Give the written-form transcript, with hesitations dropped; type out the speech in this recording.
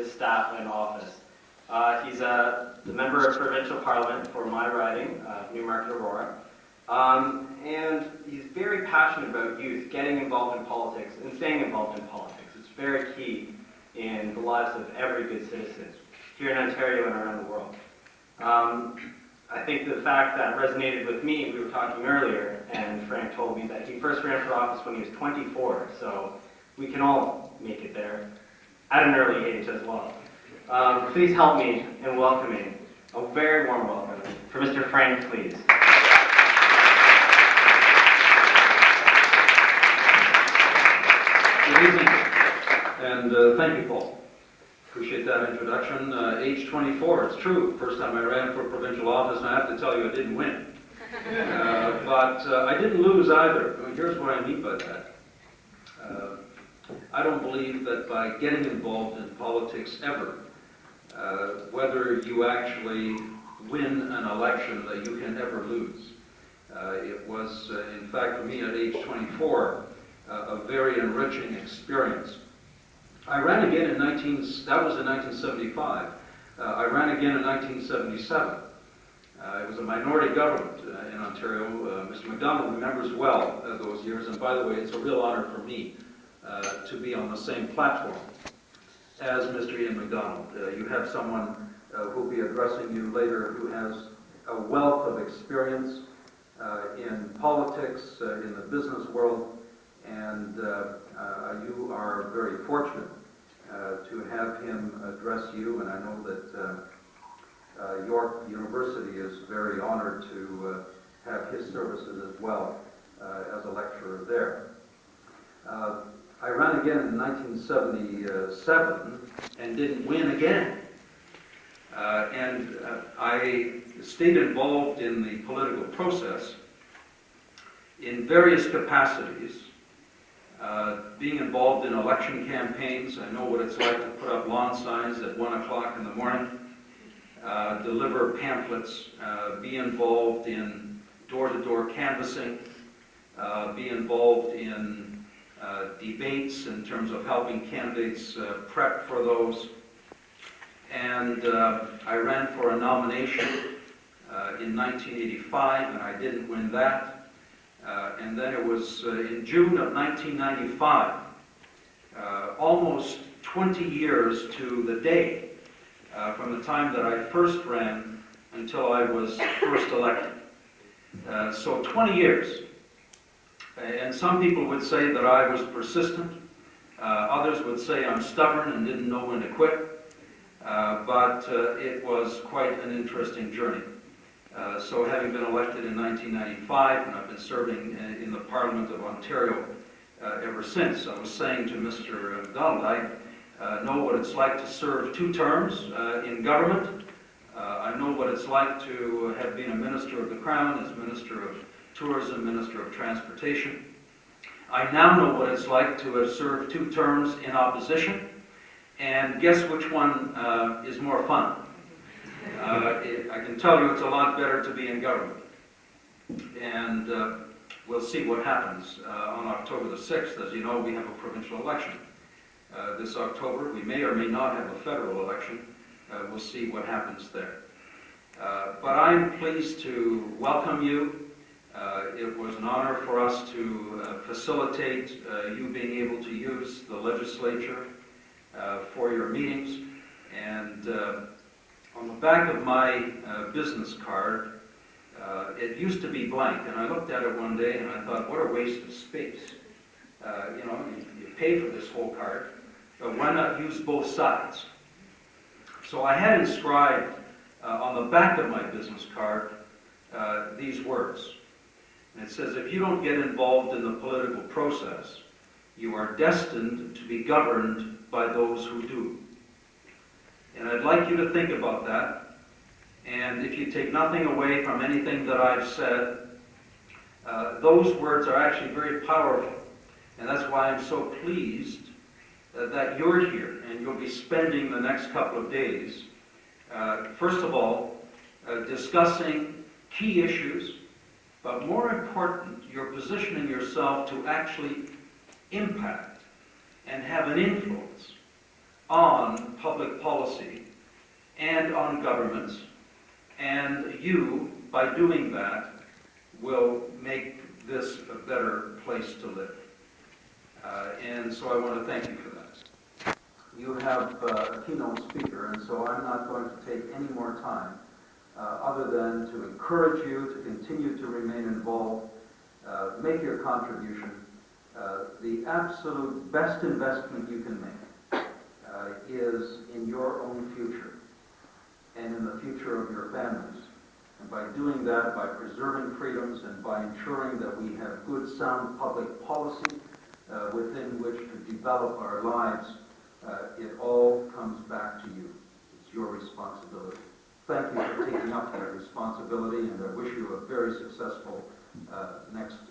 his staff in office. He's the member of provincial parliament for my riding, Newmarket Aurora, and he's very passionate about youth getting involved in politics and staying involved in politics. It's very key in the lives of every good citizen here in Ontario and around the world. I think the fact that resonated with me, we were talking earlier, and Frank told me that he first ran for office when he was 24, so we can all make it there at an early age as well. Please help me in welcoming a very warm welcome for Mr. Frank Klees. Good evening, and thank you, Paul. Appreciate that introduction. Age 24, it's true. First time I ran for provincial office, and I have to tell you I didn't win. But I didn't lose either. Here's what I mean by that. I don't believe that by getting involved in politics ever, whether you actually win an election, that you can ever lose. It was, in fact, for me at age 24, a very enriching experience. I ran again in 1975. I ran again in 1977. It was a minority government in Ontario. Mr. MacDonald remembers well those years, and by the way, it's a real honor for me to be on the same platform as Mr. Ian MacDonald. You have someone who will be addressing you later who has a wealth of experience in politics, in the business world, and you are very fortunate to have him address you, and I know that York University is very honored to have his services as well as a lecturer there. I ran again in 1977 and didn't win again. I stayed involved in the political process in various capacities. Being involved in election campaigns, I know what it's like to put up lawn signs at 1 o'clock in the morning, deliver pamphlets, be involved in door-to-door canvassing, be involved in debates in terms of helping candidates prep for those. And I ran for a nomination in 1985, and I didn't win that. And then it was in June of 1995, almost 20 years to the day from the time that I first ran until I was first elected. So 20 years. And some people would say that I was persistent. Others would say I'm stubborn and didn't know when to quit. But it was quite an interesting journey. So having been elected in 1995, and I've been serving in the Parliament of Ontario ever since, I was saying to Mr. MacDonald, I know what it's like to serve 2 terms in government. I know what it's like to have been a Minister of the Crown, as Minister of Tourism, Minister of Transportation. I now know what it's like to have served 2 terms in opposition, and guess which one is more fun? I can tell you it's a lot better to be in government. And we'll see what happens on October the 6th. As you know, we have a provincial election this October. We may or may not have a federal election. We'll see what happens there. But I'm pleased to welcome you. It was an honor for us to facilitate you being able to use the Legislature for your meetings. And on the back of my business card, it used to be blank, and I looked at it one day and I thought, what a waste of space. You know, you pay for this whole card, but why not use both sides? So I had inscribed on the back of my business card these words. And it says, if you don't get involved in the political process, you are destined to be governed by those who do. And I'd like you to think about that. And if you take nothing away from anything that I've said, those words are actually very powerful. And that's why I'm so pleased that you're here and you'll be spending the next couple of days, first of all, discussing key issues, but more important, you're positioning yourself to actually impact and have an influence on public policy and on governments, and you, by doing that, will make this a better place to live. And so I want to thank you for that. You have a keynote speaker, and so I'm not going to take any more time other than to encourage you to continue to remain involved, make your contribution. The absolute best investment you can make is in your own future and in the future of your families. And by doing that, by preserving freedoms and by ensuring that we have good, sound public policy within which to develop our lives, it all comes back to you. It's your responsibility. Thank you for taking up that responsibility, and I wish you a very successful next